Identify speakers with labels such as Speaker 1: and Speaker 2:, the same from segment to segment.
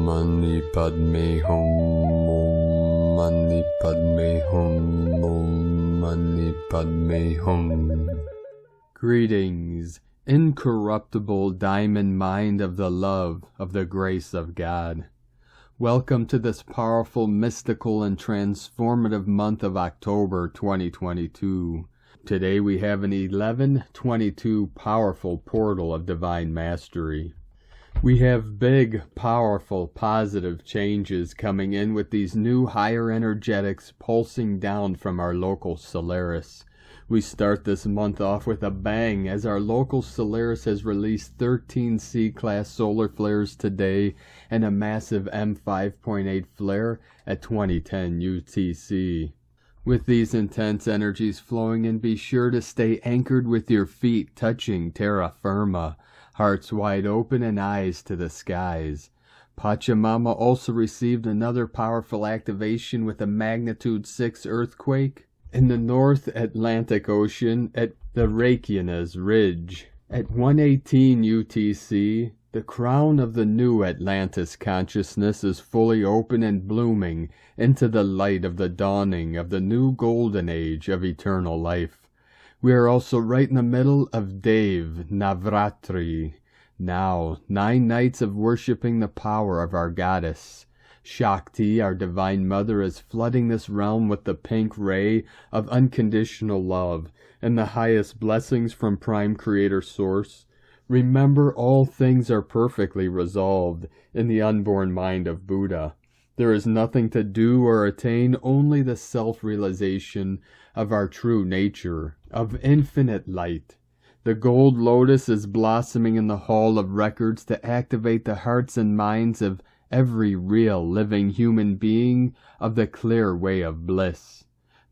Speaker 1: Mani Padme Hum, Mani Padme Hum, Mani Padme Hum. Greetings, incorruptible diamond mind of the love of the grace of God. Welcome to this powerful, mystical, and transformative month of October 2022. Today we have an 11/22 powerful portal of divine mastery. We have big, powerful, positive changes coming in with these new higher energetics pulsing down from our local Solaris. We start this month off with a bang as our local Solaris has released 13 C-class solar flares today and a massive M5.8 flare at 2010 UTC. With these intense energies flowing in, be sure to stay anchored with your feet touching terra firma, hearts wide open and eyes to the skies. Pachamama also received another powerful activation with a magnitude 6 earthquake in the North Atlantic Ocean at the Reykjanes Ridge. At 1:18 UTC, the crown of the new Atlantis consciousness is fully open and blooming into the light of the dawning of the new golden age of eternal life. We are also right in the middle of Dev Navratri. Now, 9 nights of worshipping the power of our goddess. Shakti, our divine mother, is flooding this realm with the pink ray of unconditional love and the highest blessings from Prime Creator Source. Remember, all things are perfectly resolved in the unborn mind of Buddha. There is nothing to do or attain, only the self-realization of our true nature, of infinite light. The gold lotus is blossoming in the hall of records to activate the hearts and minds of every real living human being of the clear way of bliss.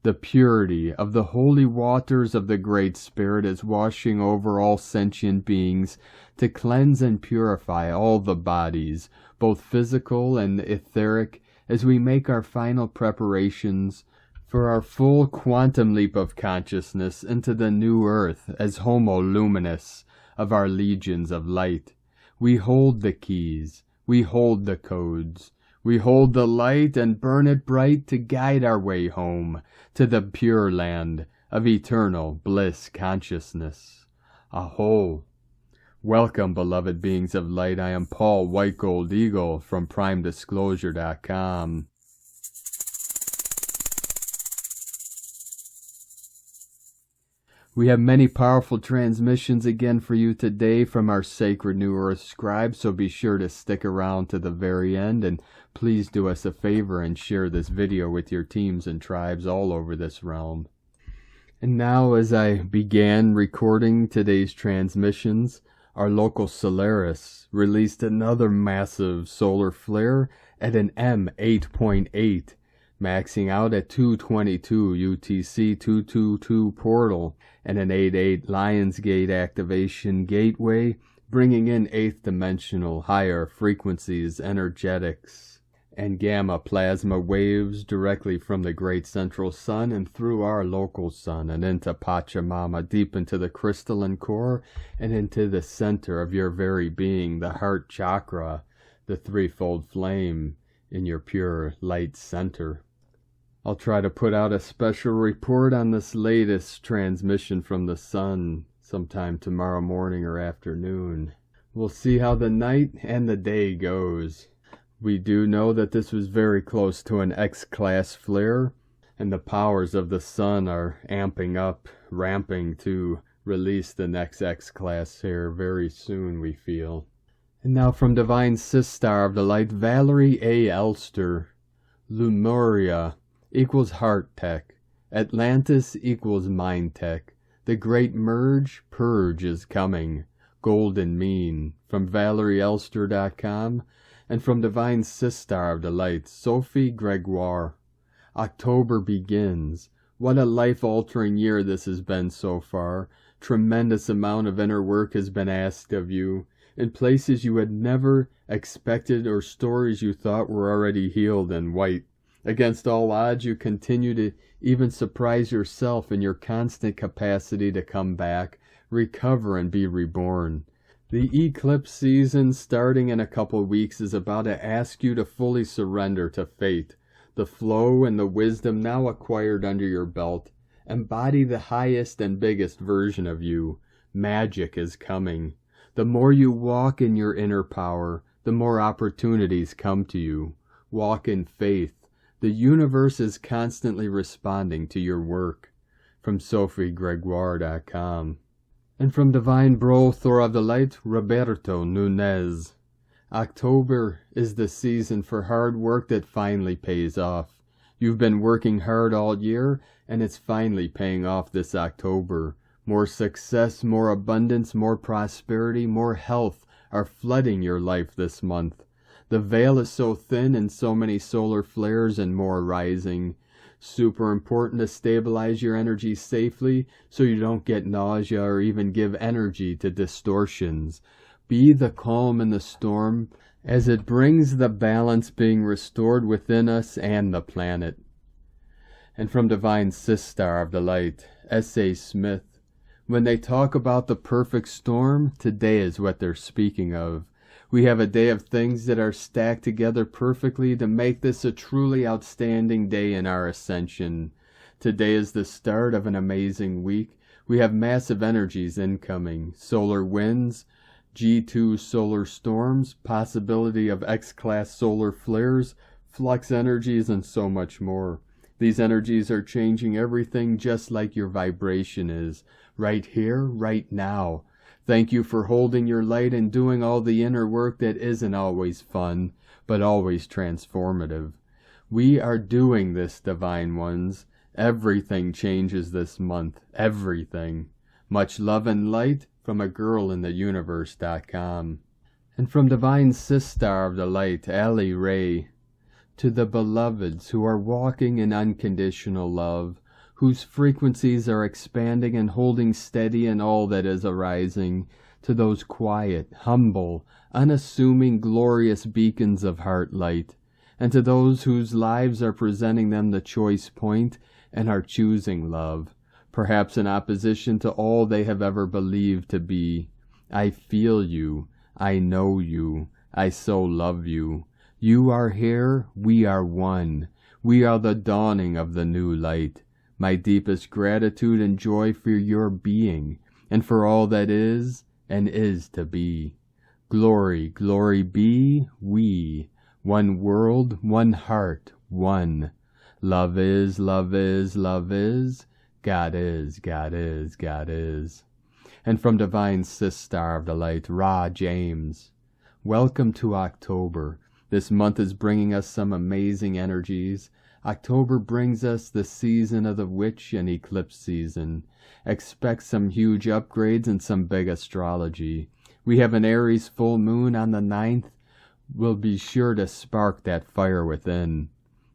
Speaker 1: The purity of the holy waters of the Great Spirit is washing over all sentient beings to cleanse and purify all the bodies, both physical and etheric, as we make our final preparations for our full quantum leap of consciousness into the new earth as Homo Luminous of our legions of light. We hold the keys. We hold the codes. We hold the light and burn it bright to guide our way home to the pure land of eternal bliss consciousness. Aho! Welcome, beloved beings of light. I am Paul White Gold Eagle from PrimeDisclosure.com. We have many powerful transmissions again for you today from our sacred New Earth scribe, so be sure to stick around to the very end, and please do us a favor and share this video with your teams and tribes all over this realm. And now, as I began recording today's transmissions, our local Solaris released another massive solar flare at an M8.8, maxing out at 222 UTC 222 portal and an 8.8 Lionsgate activation gateway, bringing in 8th dimensional higher frequencies, energetics, and gamma plasma waves directly from the great central sun and through our local sun and into Pachamama, deep into the crystalline core and into the center of your very being, the heart chakra, the threefold flame in your pure light center. I'll try to put out a special report on this latest transmission from the sun sometime tomorrow morning or afternoon. We'll see how the night and the day goes. We do know that this was very close to an X-class flare, and the powers of the sun are amping up, ramping to release the next X-class here very soon, we feel. And now from Divine Sistar of the Light, Valerie A. Elster, Lemuria equals heart tech. Atlantis equals mind tech. The great merge, purge is coming. Golden mean. From ValerieElster.com and from Divine Sistar of the Light, Sophie Gregoire. October begins. What a life-altering year this has been so far. Tremendous amount of inner work has been asked of you, in places you had never expected or stories you thought were already healed and white. Against all odds, you continue to even surprise yourself in your constant capacity to come back, recover, and be reborn. The eclipse season starting in a couple weeks is about to ask you to fully surrender to fate. The flow and the wisdom now acquired under your belt. Embody the highest and biggest version of you. Magic is coming. The more you walk in your inner power, the more opportunities come to you. Walk in faith. The universe is constantly responding to your work. From SophieGregoire.com. And from Divine Bro Thor of the Light, Roberto Nunez. October is the season for hard work that finally pays off. You've been working hard all year, and it's finally paying off this October. More success, more abundance, more prosperity, more health are flooding your life this month. The veil is so thin and so many solar flares and more rising. Super important to stabilize your energy safely so you don't get nausea or even give energy to distortions. Be the calm in the storm as it brings the balance being restored within us and the planet. And from Divine Sistar of the Light, S.A. Smith, when they talk about the perfect storm, today is what they're speaking of. We have a day of things that are stacked together perfectly to make this a truly outstanding day in our ascension. Today is the start of an amazing week. We have massive energies incoming, solar winds, G2 solar storms, possibility of X-class solar flares, flux energies, and so much more. These energies are changing everything just like your vibration is, right here, right now. Thank you for holding your light and doing all the inner work that isn't always fun, but always transformative. We are doing this, Divine Ones. Everything changes this month. Everything. Much love and light from agirlintheuniverse.com. And from Divine Sistar of the Light, Ali Ray. To the beloveds who are walking in unconditional love, whose frequencies are expanding and holding steady in all that is arising, to those quiet, humble, unassuming, glorious beacons of heart light, and to those whose lives are presenting them the choice point and are choosing love, perhaps in opposition to all they have ever believed to be. I feel you. I know you. I so love you. You are here. We are one. We are the dawning of the new light. My deepest gratitude and joy for your being, and for all that is and is to be. Glory, glory be, we. One world, one heart, one. Love is, love is, love is. God is, God is, God is. And from Divine Sistar of the Light, Ra James. Welcome to October. This month is bringing us some amazing energies. October brings us the season of the witch and eclipse season. Expect some huge upgrades and some big astrology. We have an Aries full moon on the 9th. Will be sure to spark that fire within.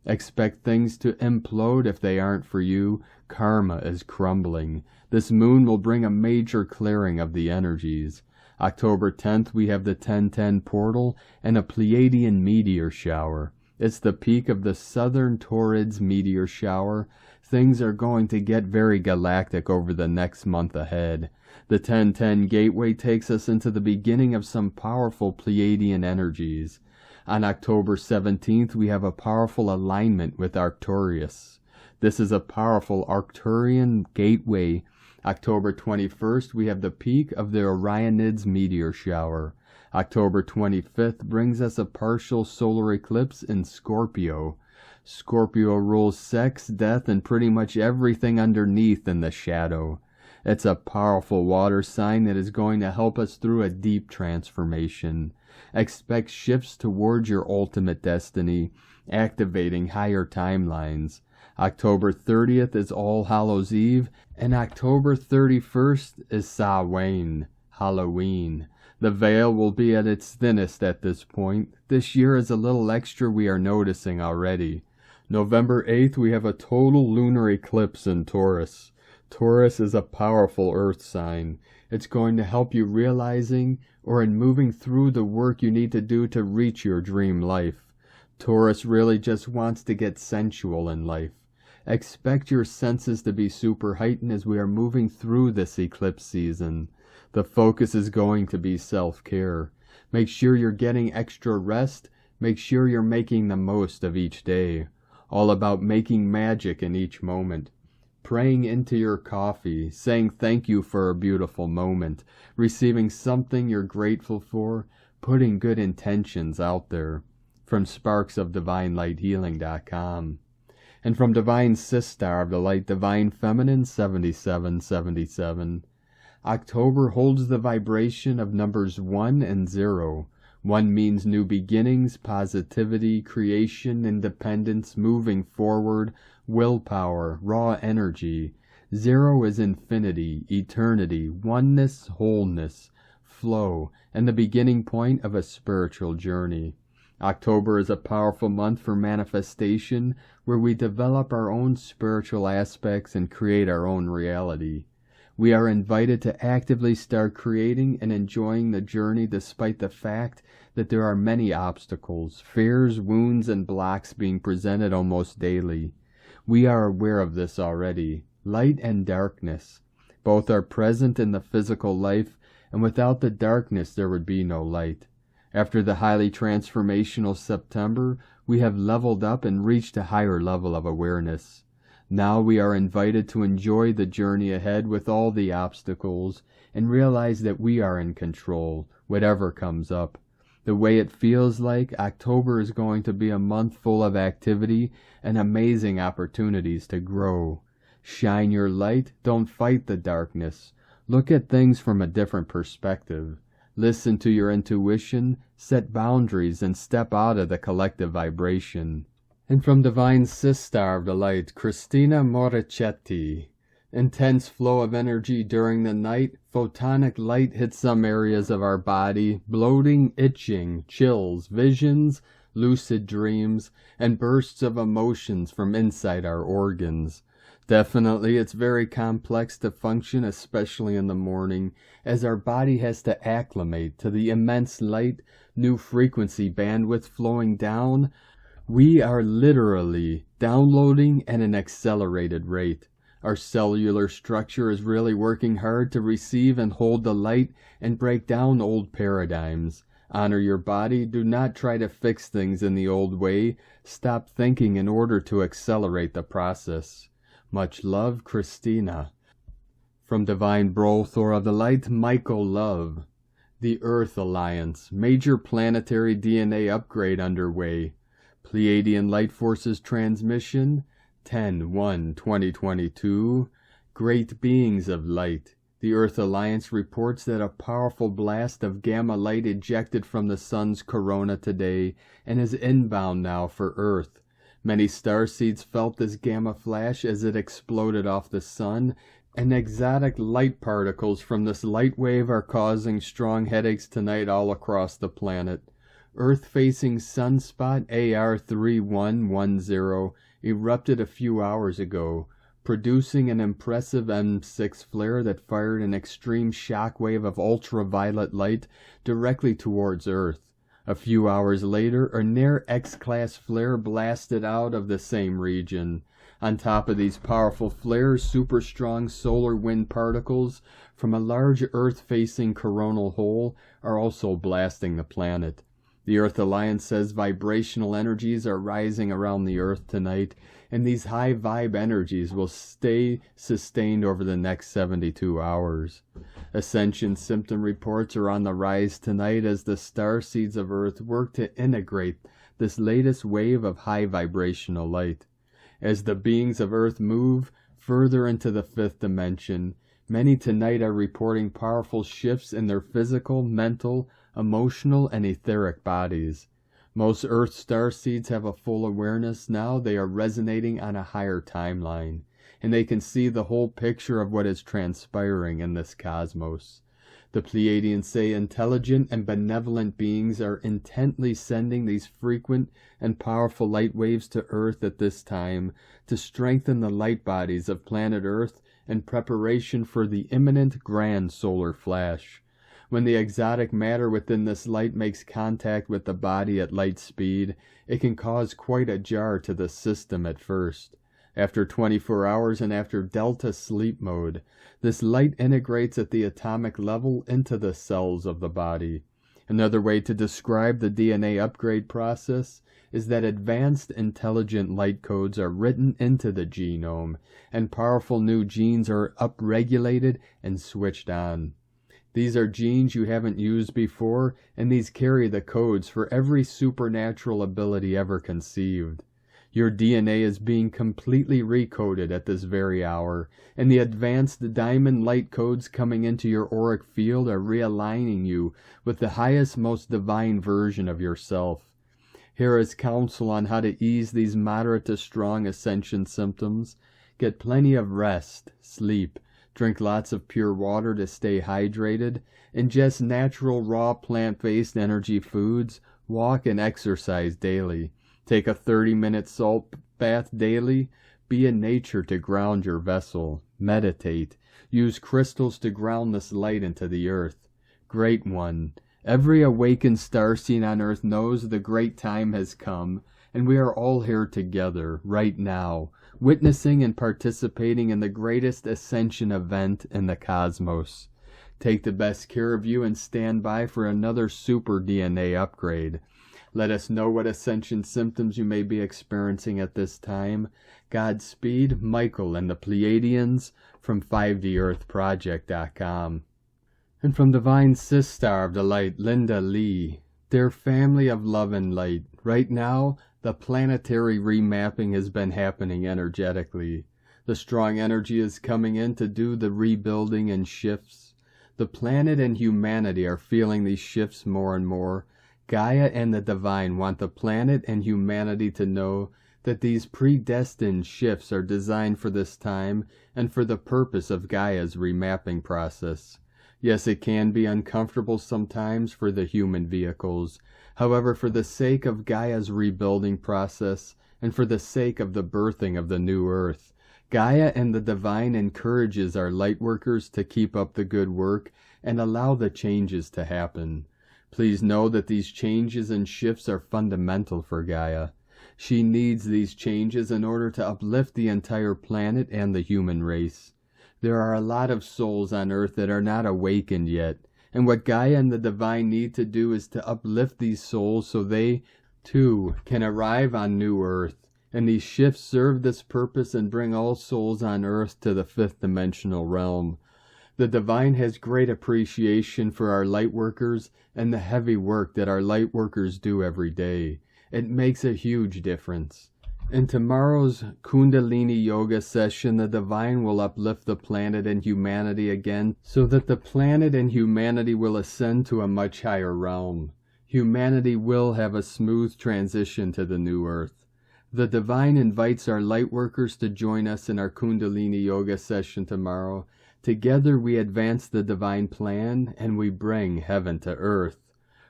Speaker 1: Expect things to implode if they aren't for you. Karma is crumbling. This moon will bring a major clearing of the energies. October 10th, we have the 1010 portal and a Pleiadian meteor shower. It's the peak of the Southern Taurids meteor shower. Things are going to get very galactic over the next month ahead. The 1010 gateway takes us into the beginning of some powerful Pleiadian energies. On October 17th, we have a powerful alignment with Arcturus. This is a powerful Arcturian gateway. October 21st, we have the peak of the Orionids meteor shower. October 25th brings us a partial solar eclipse in Scorpio. Scorpio rules sex, death, and pretty much everything underneath in the shadow. It's a powerful water sign that is going to help us through a deep transformation. Expect shifts towards your ultimate destiny, activating higher timelines. October 30th is All Hallows Eve, and October 31st is Samhain, Halloween. The veil will be at its thinnest at this point. This year is a little extra we are noticing already. November 8th, we have a total lunar eclipse in Taurus. Taurus is a powerful earth sign. It's going to help you realizing or in moving through the work you need to do to reach your dream life. Taurus really just wants to get sensual in life. Expect your senses to be super heightened as we are moving through this eclipse season. The focus is going to be self-care. Make sure you're getting extra rest. Make sure you're making the most of each day. All about making magic in each moment. Praying into your coffee, saying thank you for a beautiful moment, receiving something you're grateful for, putting good intentions out there. From sparksofdivinelighealing.com. And from Divine Sistar of the Light Divine Feminine 7777. October holds the vibration of numbers 1 and 0. 1 means new beginnings, positivity, creation, independence, moving forward, willpower, raw energy. 0 is infinity, eternity, oneness, wholeness, flow, and the beginning point of a spiritual journey. October is a powerful month for manifestation, where we develop our own spiritual aspects and create our own reality. We are invited to actively start creating and enjoying the journey despite the fact that there are many obstacles, fears, wounds, and blocks being presented almost daily. We are aware of this already. Light and darkness. Both are present in the physical life, and without the darkness there would be no light. After the highly transformational September, we have leveled up and reached a higher level of awareness. Now we are invited to enjoy the journey ahead with all the obstacles and realize that we are in control, whatever comes up. The way it feels like, October is going to be a month full of activity and amazing opportunities to grow. Shine your light, don't fight the darkness. Look at things from a different perspective. Listen to your intuition, set boundaries, and step out of the collective vibration. And from Divine Sistar of the Light, Christina Morichetti. Intense flow of energy during the night, photonic light hits some areas of our body, bloating, itching, chills, visions, lucid dreams, and bursts of emotions from inside our organs. Definitely, it's very complex to function, especially in the morning, as our body has to acclimate to the immense light, new frequency bandwidth flowing down. We are literally downloading at an accelerated rate. Our cellular structure is really working hard to receive and hold the light and break down old paradigms. Honor your body. Do not try to fix things in the old way. Stop thinking in order to accelerate the process. Much love, Christina. From Divine Brothor of the Light, Michael Love. The Earth Alliance. Major planetary DNA upgrade underway. Pleiadian Light Forces transmission. 10/1/2022. Great beings of light. The Earth Alliance reports that a powerful blast of gamma light ejected from the sun's corona today and is inbound now for Earth. Many starseeds felt this gamma flash as it exploded off the sun, and exotic light particles from this light wave are causing strong headaches tonight all across the planet. Earth-facing sunspot AR3110 erupted a few hours ago, producing an impressive M6 flare that fired an extreme shockwave of ultraviolet light directly towards Earth. A few hours later, a near X-class flare blasted out of the same region. On top of these powerful flares, super strong solar wind particles from a large Earth-facing coronal hole are also blasting the planet. The Earth Alliance says vibrational energies are rising around the Earth tonight, and these high vibe energies will stay sustained over the next 72 hours. Ascension symptom reports are on the rise tonight as the starseeds of Earth work to integrate this latest wave of high vibrational light. As the beings of Earth move further into the fifth dimension, many tonight are reporting powerful shifts in their physical, mental, emotional, and etheric bodies. Most Earth starseeds have a full awareness now. They are resonating on a higher timeline, and they can see the whole picture of what is transpiring in this cosmos. The Pleiadians say intelligent and benevolent beings are intently sending these frequent and powerful light waves to Earth at this time to strengthen the light bodies of planet Earth in preparation for the imminent grand solar flash. When the exotic matter within this light makes contact with the body at light speed, it can cause quite a jar to the system at first. After 24 hours and after delta sleep mode, this light integrates at the atomic level into the cells of the body. Another way to describe the DNA upgrade process is that advanced intelligent light codes are written into the genome, and powerful new genes are upregulated and switched on. These are genes you haven't used before, and these carry the codes for every supernatural ability ever conceived. Your DNA is being completely recoded at this very hour, and the advanced diamond light codes coming into your auric field are realigning you with the highest, most divine version of yourself. Here is counsel on how to ease these moderate to strong ascension symptoms. Get plenty of rest, sleep, drink lots of pure water to stay hydrated, ingest natural raw plant-based energy foods, walk and exercise daily. Take a 30-minute salt bath daily. Be in nature to ground your vessel. Meditate. Use crystals to ground this light into the earth. Great One, every awakened starseed on earth knows the great time has come, and we are all here together, right now, witnessing and participating in the greatest ascension event in the cosmos. Take the best care of you and stand by for another super DNA upgrade. Let us know what ascension symptoms you may be experiencing at this time. Godspeed, Michael and the Pleiadians from 5DEarthProject.com. And from Divine Sistar of the Light, Linda Lee. Dear family of love and light, right now, the planetary remapping has been happening energetically. The strong energy is coming in to do the rebuilding and shifts. The planet and humanity are feeling these shifts more and more. Gaia and the Divine want the planet and humanity to know that these predestined shifts are designed for this time and for the purpose of Gaia's remapping process. Yes, it can be uncomfortable sometimes for the human vehicles. However, for the sake of Gaia's rebuilding process and for the sake of the birthing of the new earth, Gaia and the Divine encourages our lightworkers to keep up the good work and allow the changes to happen. Please know that these changes and shifts are fundamental for Gaia. She needs these changes in order to uplift the entire planet and the human race. There are a lot of souls on Earth that are not awakened yet, and what Gaia and the Divine need to do is to uplift these souls so they, too, can arrive on New Earth. And these shifts serve this purpose and bring all souls on Earth to the fifth dimensional realm. The Divine has great appreciation for our lightworkers and the heavy work that our lightworkers do every day. It makes a huge difference. In tomorrow's Kundalini Yoga session, the Divine will uplift the planet and humanity again so that the planet and humanity will ascend to a much higher realm. Humanity will have a smooth transition to the new Earth. The Divine invites our lightworkers to join us in our Kundalini Yoga session tomorrow. Together we advance the Divine plan and we bring heaven to earth.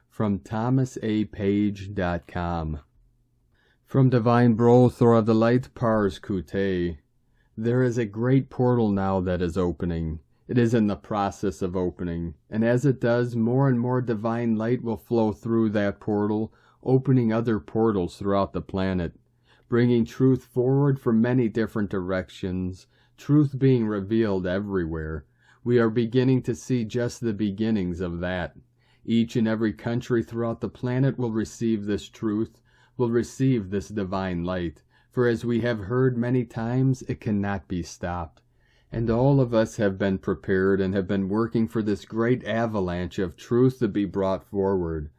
Speaker 1: From ThomasAPage.com. From Divine Brothor of the Light, Pars Kute. There is a great portal now that is opening. It is in the process of opening, and as it does, more and more divine light will flow through that portal, opening other portals throughout the planet, bringing truth forward from many different directions, truth being revealed everywhere. We are beginning to see just the beginnings of that. Each and every country throughout the planet will receive this truth, will receive this divine light, for as we have heard many times, it cannot be stopped. And all of us have been prepared and have been working for this great avalanche of truth to be brought forward.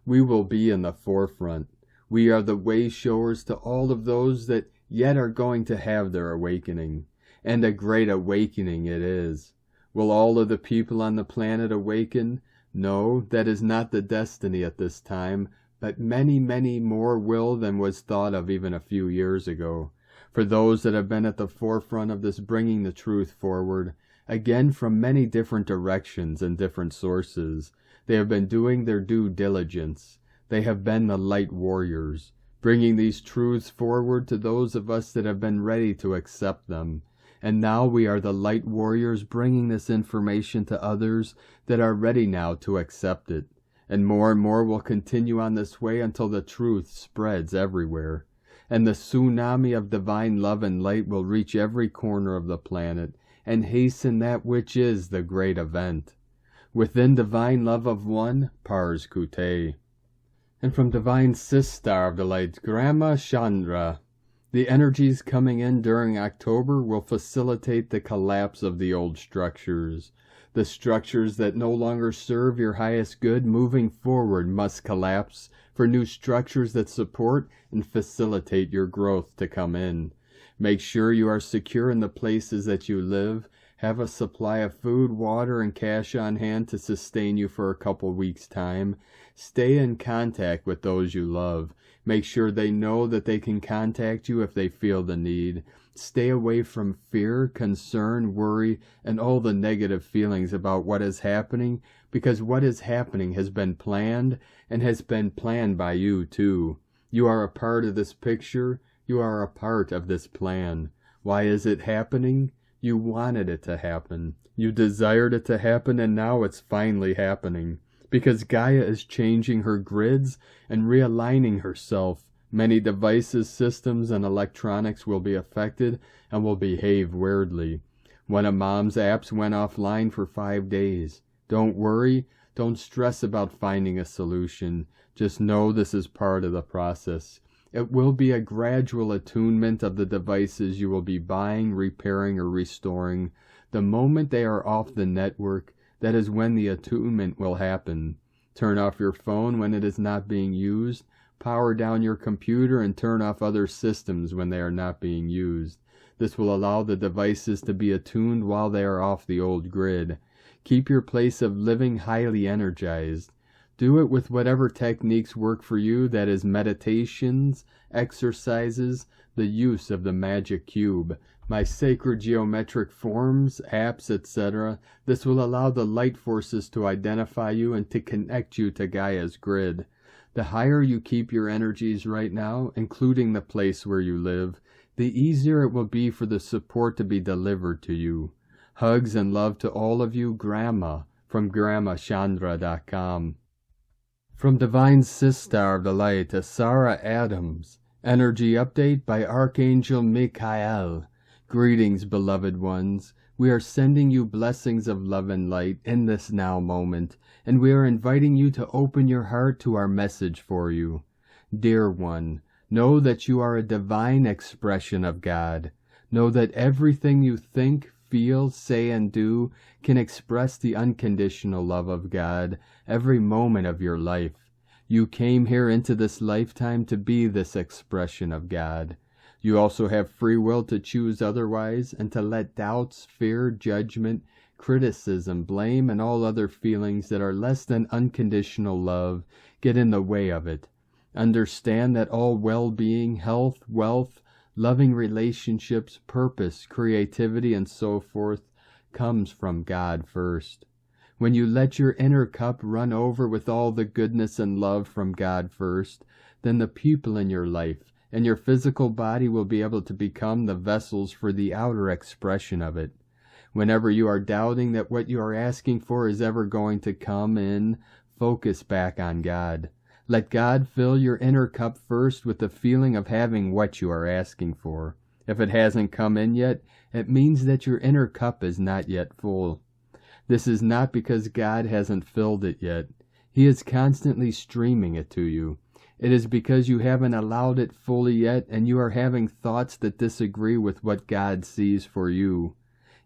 Speaker 1: We will be in the forefront. We are the way showers to all of those that yet are going to have their awakening. And a great awakening it is. Will all of the people on the planet awaken? No, that is not the destiny at this time, but many, many more will than was thought of even a few years ago. For those that have been at the forefront of this bringing the truth forward, again from many different directions and different sources, they have been doing their due diligence. They have been the light warriors, bringing these truths forward to those of us that have been ready to accept them. And now we are the light warriors bringing this information to others that are ready now to accept it. And more will continue on this way until the truth spreads everywhere. and the tsunami of divine love and light will reach every corner of the planet and hasten that which is the great event. Within divine love of one, pars kute. And from divine sis star of the light, Grandma Chandra, the energies coming in during October will facilitate the collapse of the old structures. The structures that no longer serve your highest good moving forward must collapse for new structures that support and facilitate your growth to come in. Make sure you are secure in the places that you live. Have a supply of food, water, and cash on hand to sustain you for a couple weeks' time. Stay in contact with those you love. Make sure they know that they can contact you if they feel the need. Stay away from fear, concern, worry, and all the negative feelings about what is happening, because what is happening has been planned, and has been planned by you too. You are a part of this picture. You are a part of this plan. Why is it happening? You wanted it to happen. You desired it to happen, and now it's finally happening. Because Gaia is changing her grids and realigning herself, many devices, systems, and electronics will be affected and will behave weirdly. One of Mom's apps went offline for 5 days. Don't worry. Don't stress about finding a solution. Just know this is part of the process. It will be a gradual attunement of the devices you will be buying, repairing, or restoring. The moment they are off the network, that is when the attunement will happen. Turn off your phone when it is not being used. Power down your computer and turn off other systems when they are not being used. This will allow the devices to be attuned while they are off the old grid. Keep your place of living highly energized. Do it with whatever techniques work for you, that is meditations, exercises, the use of the magic cube, my sacred geometric forms, apps, etc. This will allow the light forces to identify you and to connect you to Gaia's grid. The higher you keep your energies right now, including the place where you live, the easier it will be for the support to be delivered to you. Hugs and love to all of you, Grandma, from GrandmaChandra.com. From Divine Sister of the Light, Sarah Adams. Energy update by Archangel Michael. Greetings, beloved ones. We are sending you blessings of love and light in this now moment, and we are inviting you to open your heart to our message for you. Dear one, know that you are a divine expression of God. Know that everything you think, feel, say, and do can express the unconditional love of God every moment of your life. You came here into this lifetime to be this expression of God. You also have free will to choose otherwise and to let doubts, fear, judgment, criticism, blame, and all other feelings that are less than unconditional love get in the way of it. Understand that all well-being, health, wealth, loving relationships, purpose, creativity, and so forth comes from God first. When you let your inner cup run over with all the goodness and love from God first, then the people in your life and your physical body will be able to become the vessels for the outer expression of it. Whenever you are doubting that what you are asking for is ever going to come in, focus back on God. Let God fill your inner cup first with the feeling of having what you are asking for. If it hasn't come in yet, it means that your inner cup is not yet full. This is not because God hasn't filled it yet. He is constantly streaming it to you. It is because you haven't allowed it fully yet, and you are having thoughts that disagree with what God sees for you.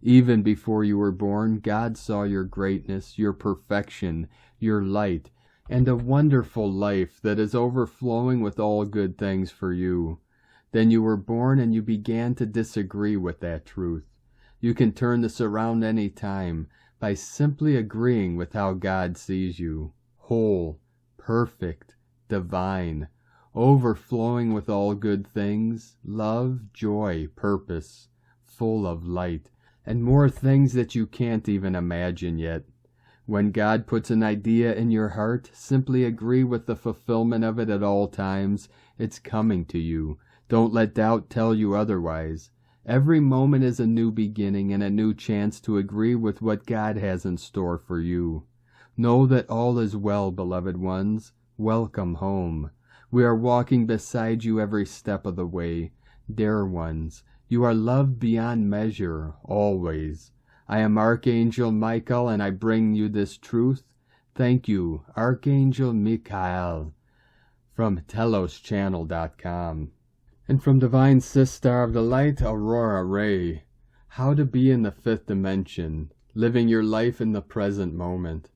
Speaker 1: Even before you were born, God saw your greatness, your perfection, your light, and a wonderful life that is overflowing with all good things for you. Then you were born and you began to disagree with that truth. You can turn this around any time by simply agreeing with how God sees you. Whole, perfect, divine, overflowing with all good things, love, joy, purpose, full of light, and more things that you can't even imagine yet. When God puts an idea in your heart, simply agree with the fulfillment of it at all times. It's coming to you. Don't let doubt tell you otherwise. Every moment is a new beginning and a new chance to agree with what God has in store for you. Know that all is well, beloved ones. Welcome home. We are walking beside you every step of the way. Dear ones, you are loved beyond measure, always. I am Archangel Michael, and I bring you this truth. Thank you, Archangel Michael, from TelosChannel.com. And from Divine Sister of the Light, Aurora Ray, how to be in the fifth dimension, living your life in the present moment.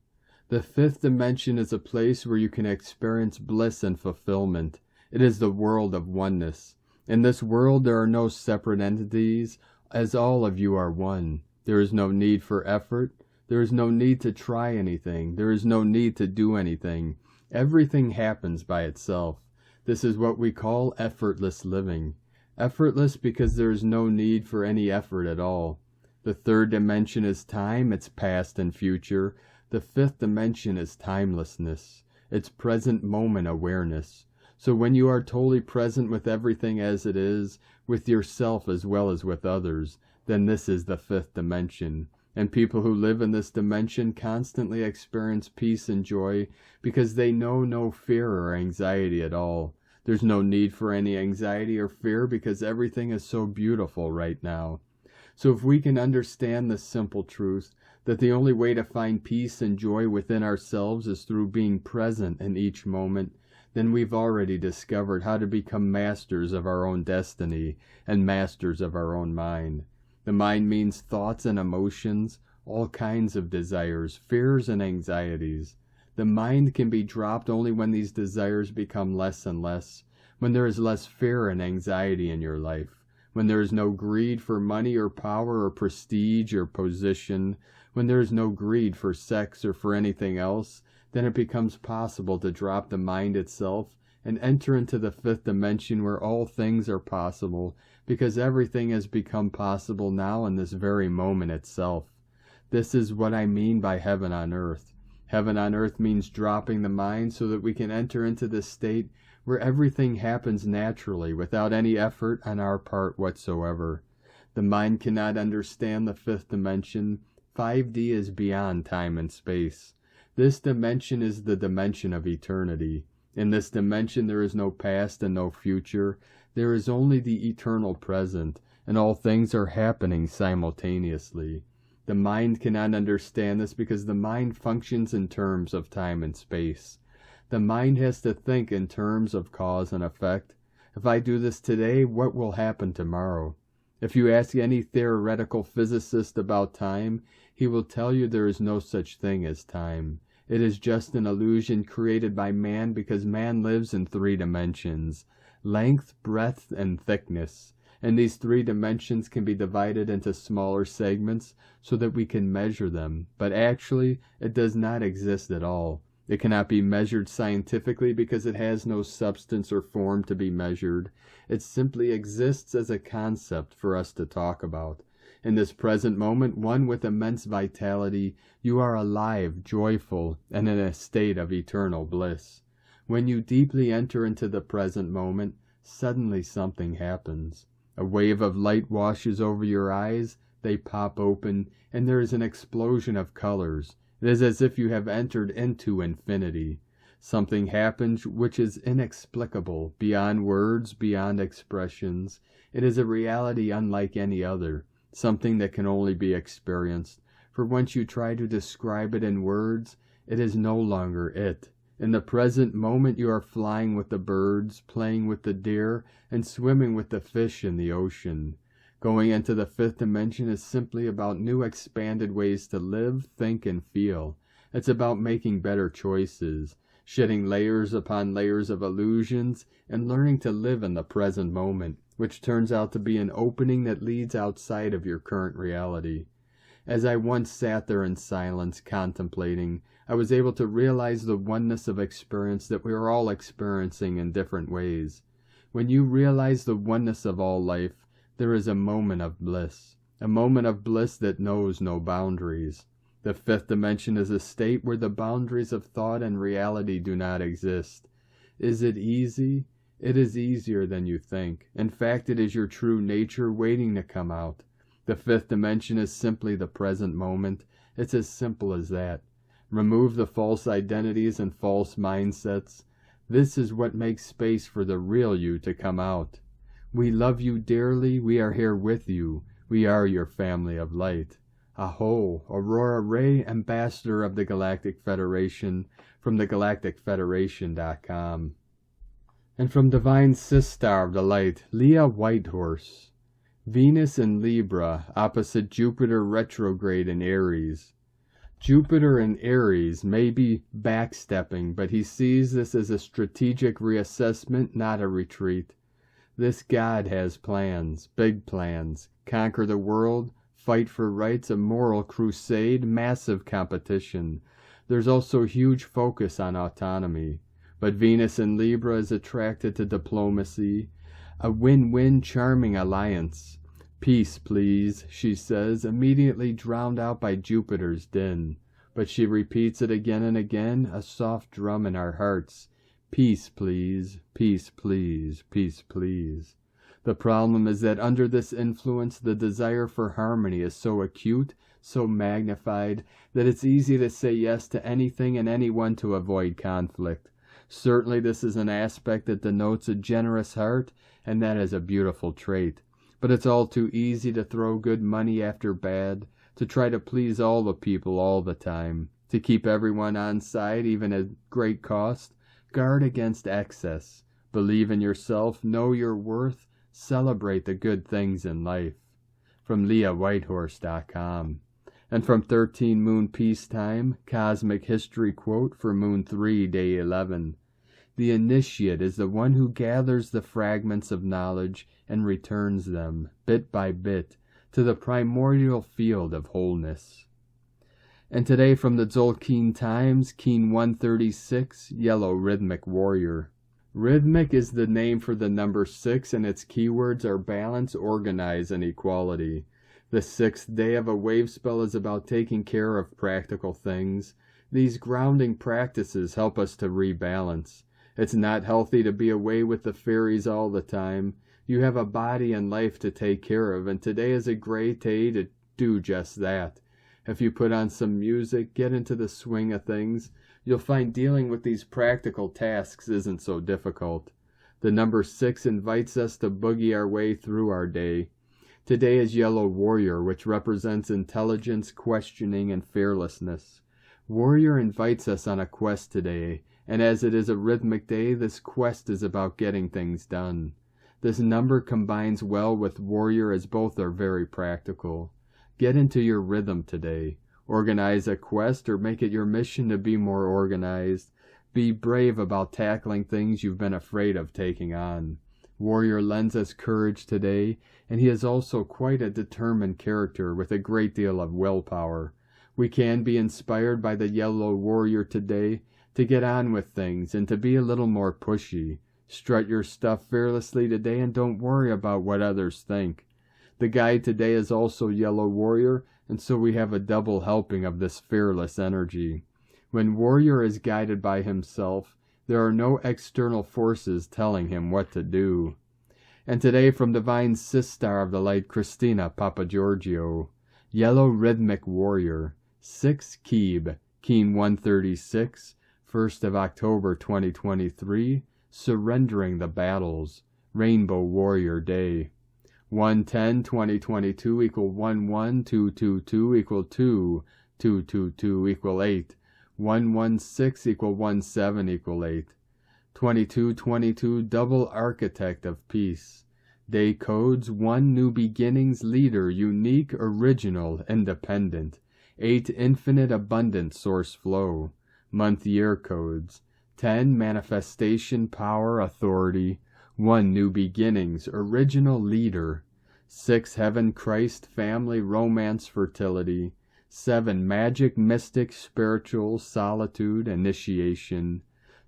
Speaker 1: The fifth dimension is a place where you can experience bliss and fulfillment. It is the world of oneness. In this world there are no separate entities, as all of you are one. There is no need for effort. There is no need to try anything. There is no need to do anything. Everything happens by itself. This is what we call effortless living. Effortless because there is no need for any effort at all. The third dimension is time, its past and future. The fifth dimension is timelessness. It's present moment awareness. So when you are totally present with everything as it is, with yourself as well as with others, then this is the fifth dimension. And people who live in this dimension constantly experience peace and joy because they know no fear or anxiety at all. There's no need for any anxiety or fear because everything is so beautiful right now. So if we can understand this simple truth, that the only way to find peace and joy within ourselves is through being present in each moment, then we've already discovered how to become masters of our own destiny and masters of our own mind. The mind means thoughts and emotions, all kinds of desires, fears and anxieties. The mind can be dropped only when these desires become less and less, when there is less fear and anxiety in your life, when there is no greed for money or power or prestige or position, when there is no greed for sex or for anything else, then it becomes possible to drop the mind itself and enter into the fifth dimension where all things are possible, because everything has become possible now in this very moment itself. This is what I mean by heaven on earth. Heaven on earth means dropping the mind so that we can enter into this state where everything happens naturally without any effort on our part whatsoever. The mind cannot understand the fifth dimension. 5D is beyond time and space. This dimension is the dimension of eternity. In this dimension there is no past and no future. There is only the eternal present, and all things are happening simultaneously. The mind cannot understand this because the mind functions in terms of time and space. The mind has to think in terms of cause and effect. If I do this today, what will happen tomorrow? If you ask any theoretical physicist about time, he will tell you there is no such thing as time. It is just an illusion created by man because man lives in 3 dimensions, length, breadth, and thickness. And these 3 dimensions can be divided into smaller segments so that we can measure them. But actually, it does not exist at all. It cannot be measured scientifically because it has no substance or form to be measured. It simply exists as a concept for us to talk about. In this present moment, one with immense vitality, you are alive, joyful, and in a state of eternal bliss. When you deeply enter into the present moment, suddenly something happens. A wave of light washes over your eyes, they pop open, and there is an explosion of colors. It is as if you have entered into infinity. Something happens which is inexplicable, beyond words, beyond expressions. It is a reality unlike any other, something that can only be experienced. For once you try to describe it in words, it is no longer it. In the present moment you are flying with the birds, playing with the deer, and swimming with the fish in the ocean. Going into the fifth dimension is simply about new expanded ways to live, think, and feel. It's about making better choices, shedding layers upon layers of illusions, and learning to live in the present moment, which turns out to be an opening that leads outside of your current reality. As I once sat there in silence, contemplating, I was able to realize the oneness of experience that we are all experiencing in different ways. When you realize the oneness of all life, there is a moment of bliss that knows no boundaries. The fifth dimension is a state where the boundaries of thought and reality do not exist. Is it easy? It is easier than you think. In fact, it is your true nature waiting to come out. The fifth dimension is simply the present moment. It's as simple as that. Remove the false identities and false mindsets. This is what makes space for the real you to come out. We love you dearly. We are here with you. We are your family of light. Aho, Aurora Ray, Ambassador of the Galactic Federation, from thegalacticfederation.com. And from Divine Sistar of the Light, Leah Whitehorse. Venus in Libra, opposite Jupiter retrograde in Aries. Jupiter in Aries may be backstepping, but he sees this as a strategic reassessment, not a retreat. This god has plans, big plans. Conquer the world, fight for rights, a moral crusade, massive competition. There's also huge focus on autonomy. But Venus in Libra is attracted to diplomacy, a win-win charming alliance. Peace, please, she says, immediately drowned out by Jupiter's din. But she repeats it again and again, a soft drum in our hearts. Peace, please, peace, please, peace, please. The problem is that under this influence, the desire for harmony is so acute, so magnified, that it's easy to say yes to anything and anyone to avoid conflict. Certainly this is an aspect that denotes a generous heart, and that is a beautiful trait. But it's all too easy to throw good money after bad, to try to please all the people all the time, to keep everyone on side even at great cost. Guard against excess. Believe in yourself, know your worth, celebrate the good things in life. From LeahWhitehorse.com. And from 13 Moon Peacetime, Cosmic History Quote for Moon 3, Day 11. The initiate is the one who gathers the fragments of knowledge and returns them, bit by bit, to the primordial field of wholeness. And today from the Tzolk'in Times, Keen 136, Yellow Rhythmic Warrior. Rhythmic is the name for the number 6, and its keywords are balance, organize, and equality. The 6th day of a wave spell is about taking care of practical things. These grounding practices help us to rebalance. It's not healthy to be away with the fairies all the time. You have a body and life to take care of, and today is a great day to do just that. If you put on some music, get into the swing of things, you'll find dealing with these practical tasks isn't so difficult. The number 6 invites us to boogie our way through our day. Today is Yellow Warrior, which represents intelligence, questioning, and fearlessness. Warrior invites us on a quest today, and as it is a rhythmic day, this quest is about getting things done. This number combines well with Warrior as both are very practical. Get into your rhythm today. Organize a quest or make it your mission to be more organized. Be brave about tackling things you've been afraid of taking on. Warrior lends us courage today, and he is also quite a determined character with a great deal of willpower. We can be inspired by the Yellow Warrior today to get on with things and to be a little more pushy. Strut your stuff fearlessly today and don't worry about what others think. The guide today is also Yellow Warrior, and so we have a double helping of this fearless energy. When Warrior is guided by himself, there are no external forces telling him what to do. And today from Divine Sistar of the Light, Christina Papagiorgio, Yellow Rhythmic Warrior, 6 Keeb, Keen 136, 1st of October 2023, Surrendering the Battles, Rainbow Warrior Day. 110-2022 equal 11222 equal 222 equal 8. 116 equal 17 equal 8. 2222 Double Architect of Peace. Day codes 1 New Beginnings Leader Unique Original Independent. 8 Infinite Abundant Source Flow. Month Year codes 10 Manifestation Power Authority. 1 New Beginnings Original Leader. 6 Heaven Christ Family Romance Fertility. 7 Magic Mystic Spiritual Solitude Initiation.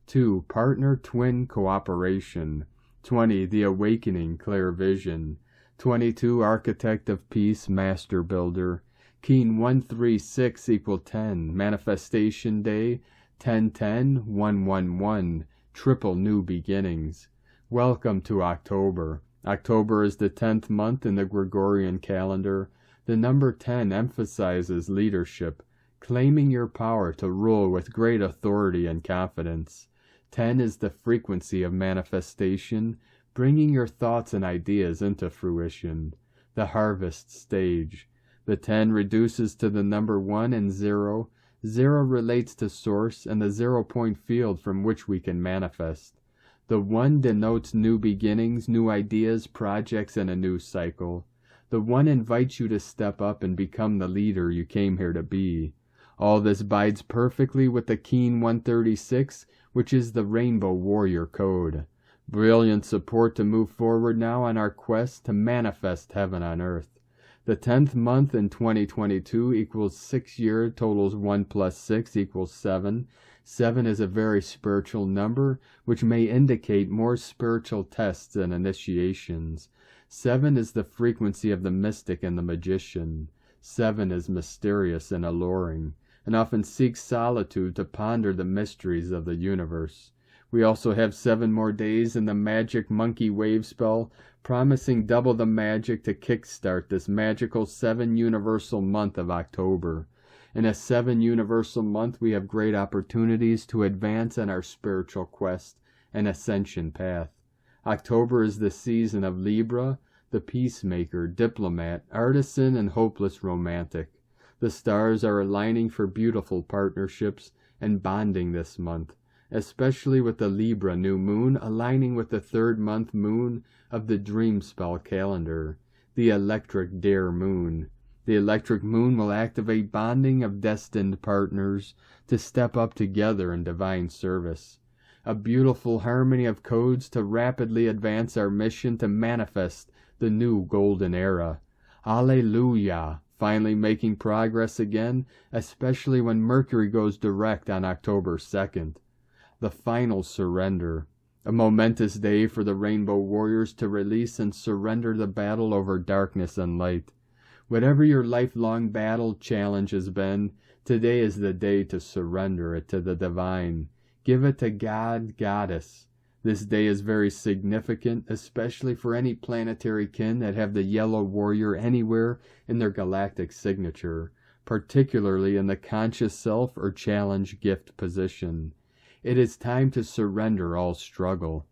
Speaker 1: 2 Partner Twin Cooperation. 20 The Awakening Clear Vision. 22 Architect of Peace Master Builder. Keen 136 equal 10 Manifestation Day 10-10-111 Triple New Beginnings. Welcome to October. October is the 10th month in the Gregorian calendar. The number 10 emphasizes leadership, claiming your power to rule with great authority and confidence. 10 is the frequency of manifestation, bringing your thoughts and ideas into fruition. The harvest stage. The 10 reduces to the number 1 and 0. 0 relates to source and the 0-point field from which we can manifest. The 1 denotes new beginnings, new ideas, projects, and a new cycle. The 1 invites you to step up and become the leader you came here to be. All this bides perfectly with the Keen 136, which is the Rainbow Warrior Code. Brilliant support to move forward now on our quest to manifest heaven on earth. The 10th month in 2022 equals 6 years, totals 1 plus 6 equals 7. 7 is a very spiritual number, which may indicate more spiritual tests and initiations. 7 is the frequency of the mystic and the magician. 7 is mysterious and alluring, and often seeks solitude to ponder the mysteries of the universe. We also have 7 more days in the magic monkey wave spell, promising double the magic to kickstart this magical 7 universal month of October. In a 7 universal month, we have great opportunities to advance on our spiritual quest and ascension path. October is the season of Libra, the peacemaker, diplomat, artisan, and hopeless romantic. The stars are aligning for beautiful partnerships and bonding this month, especially with the Libra new moon aligning with the 3rd month moon of the dream spell calendar, the electric dare moon. The electric moon will activate bonding of destined partners to step up together in divine service. A beautiful harmony of codes to rapidly advance our mission to manifest the new golden era. Alleluia! Finally making progress again, especially when Mercury goes direct on October 2nd. The final surrender. A momentous day for the Rainbow Warriors to release and surrender the battle over darkness and light. Whatever your lifelong battle challenge has been, today is the day to surrender it to the divine. Give it to God, Goddess. This day is very significant, especially for any planetary kin that have the yellow warrior anywhere in their galactic signature, particularly in the conscious self or challenge gift position. It is time to surrender all struggle.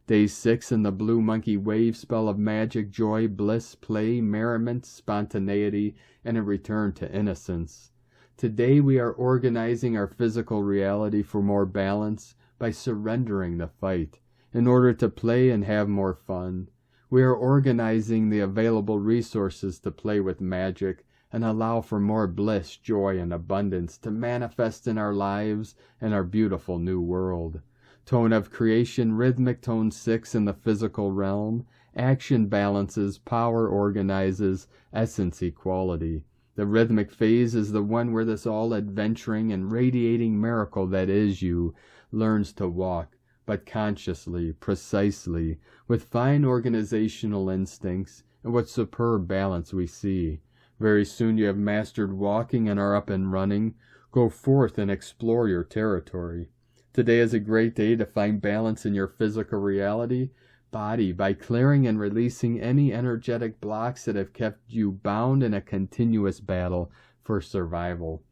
Speaker 1: Day 6 in the blue monkey wave spell of magic, joy, bliss, play, merriment, spontaneity, and a return to innocence. Today we are organizing our physical reality for more balance by surrendering the fight in order to play and have more fun. We are organizing the available resources to play with magic and allow for more bliss, joy, and abundance to manifest in our lives and our beautiful new world. Tone of creation, rhythmic tone 6 in the physical realm. Action balances, power organizes, essence equality. The rhythmic phase is the one where this all-adventuring and radiating miracle that is you learns to walk, but consciously, precisely, with fine organizational instincts, and what superb balance we see. Very soon you have mastered walking and are up and running. Go forth and explore your territory. Today is a great day to find balance in your physical reality, body, by clearing and releasing any energetic blocks that have kept you bound in a continuous battle for survival.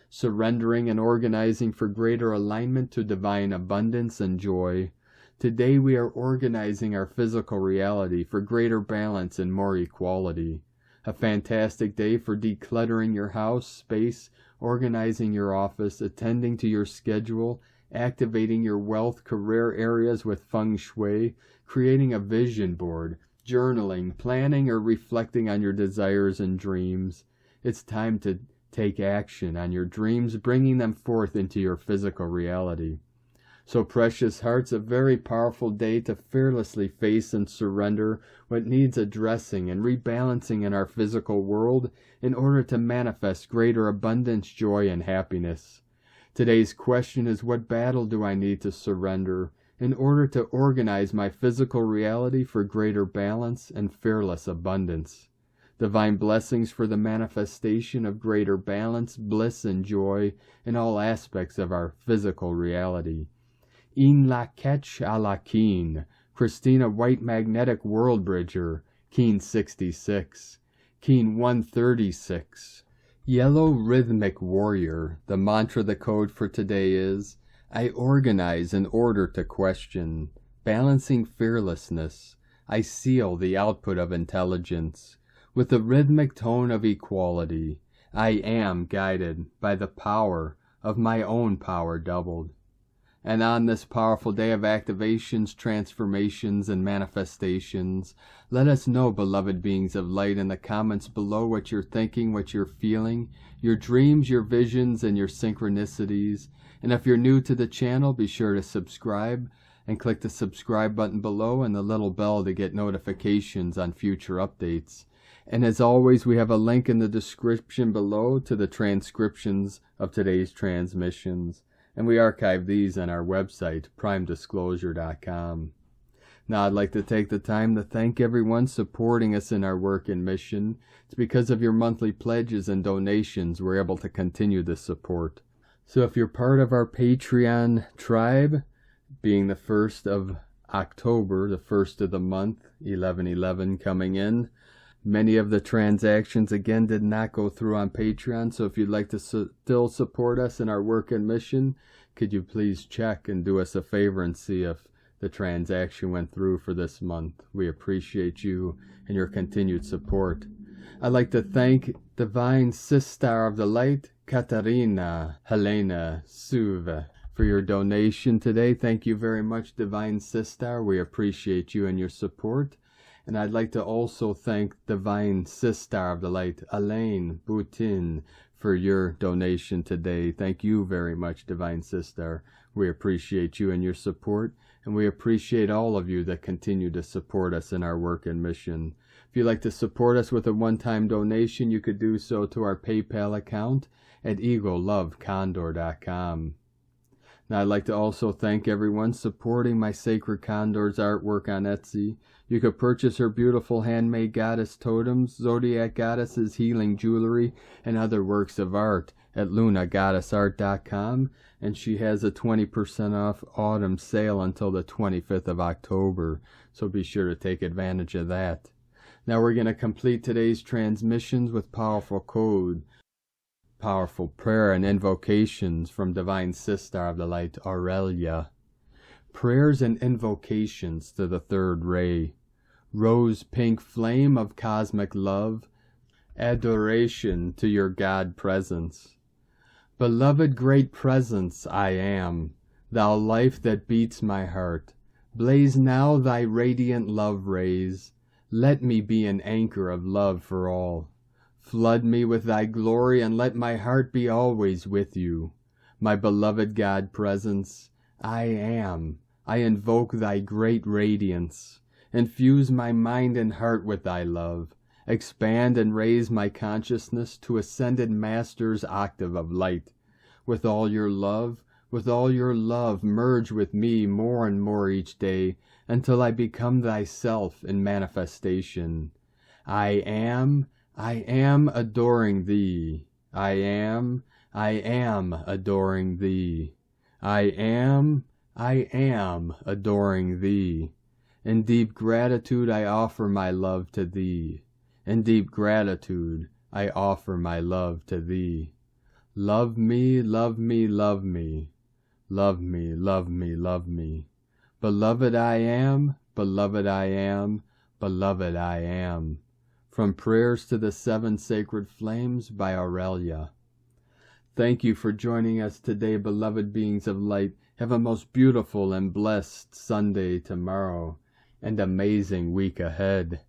Speaker 1: Surrendering and organizing for greater alignment to divine abundance and joy. Today we are organizing our physical reality for greater balance and more equality. A fantastic day for decluttering your house, space, organizing your office, attending to your schedule, activating your wealth career areas with feng shui, creating a vision board, journaling, planning, or reflecting on your desires and dreams. It's time to take action on your dreams, bringing them forth into your physical reality. So, precious hearts, a very powerful day to fearlessly face and surrender what needs addressing and rebalancing in our physical world in order to manifest greater abundance, joy, and happiness. Today's question is, what battle do I need to surrender in order to organize my physical reality for greater balance and fearless abundance? Divine blessings for the manifestation of greater balance, bliss, and joy in all aspects of our physical reality. In la ketch a la keen, Christina White Magnetic World Bridger, Keen 66, Keen 136. Yellow Rhythmic Warrior, the mantra, the code for today is, I organize in order to question, balancing fearlessness. I seal the output of intelligence with the rhythmic tone of equality. I am guided by the power of my own power doubled. And on this powerful day of activations, transformations, and manifestations, let us know, beloved beings of light, in the comments below what you're thinking, what you're feeling, your dreams, your visions, and your synchronicities. And if you're new to the channel, be sure to subscribe and click the subscribe button below and the little bell to get notifications on future updates. And as always, we have a link in the description below to the transcriptions of today's transmissions. And we archive these on our website, primedisclosure.com. Now, I'd like to take the time to thank everyone supporting us in our work and mission. It's because of your monthly pledges and donations we're able to continue this support. So if you're part of our Patreon tribe, being the 1st of October, the 1st of the month, 11/11 coming in, many of the transactions, again, did not go through on Patreon, so if you'd like to still support us in our work and mission, could you please check and do us a favor and see if the transaction went through for this month. We appreciate you and your continued support. I'd like to thank Divine Sister of the Light, Katarina Helena Suve, for your donation today. Thank you very much, Divine Sister. We appreciate you and your support. And I'd like to also thank Divine Sister of the Light, Elaine Boutin, for your donation today. Thank you very much, Divine Sister. We appreciate you and your support, and we appreciate all of you that continue to support us in our work and mission. If you'd like to support us with a one-time donation, you could do so to our PayPal account at egolovecondor.com. Now, I'd like to also thank everyone supporting my Sacred Condor's artwork on Etsy. You could purchase her beautiful handmade goddess totems, zodiac goddesses, healing jewelry, and other works of art at lunagoddessart.com, and she has a 20% off autumn sale until the 25th of October, so be sure to take advantage of that. Now we're going to complete today's transmissions with powerful code, powerful prayer and invocations from Divine Sister of the Light, Aurelia. Prayers and invocations to the third ray. Rose pink flame of cosmic love. Adoration to your God presence. Beloved great presence I am, thou life that beats my heart. Blaze now thy radiant love rays. Let me be an anchor of love for all. Flood me with thy glory, and let my heart be always with you. My beloved God presence, I am. I invoke thy great radiance. Infuse my mind and heart with thy love. Expand and raise my consciousness to ascended Master's octave of light. With all your love, merge with me more and more each day, until I become thyself in manifestation. I am adoring thee. I am adoring thee. I am adoring thee. In deep gratitude I offer my love to thee. In deep gratitude I offer my love to thee. Love me, love me, love me. Love me, love me, love me. Beloved I am, beloved I am, beloved I am. From Prayers to the Seven Sacred Flames by Aurelia. Thank you for joining us today, beloved beings of light. Have a most beautiful and blessed Sunday tomorrow, and amazing week ahead.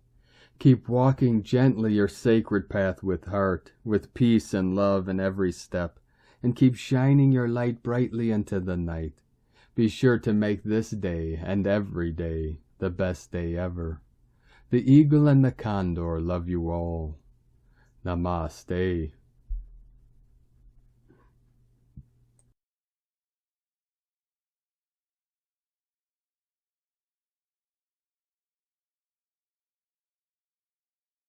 Speaker 1: Keep walking gently your sacred path with heart, with peace and love in every step, and keep shining your light brightly into the night. Be sure to make this day and every day the best day ever. The eagle and the condor love you all. Namaste.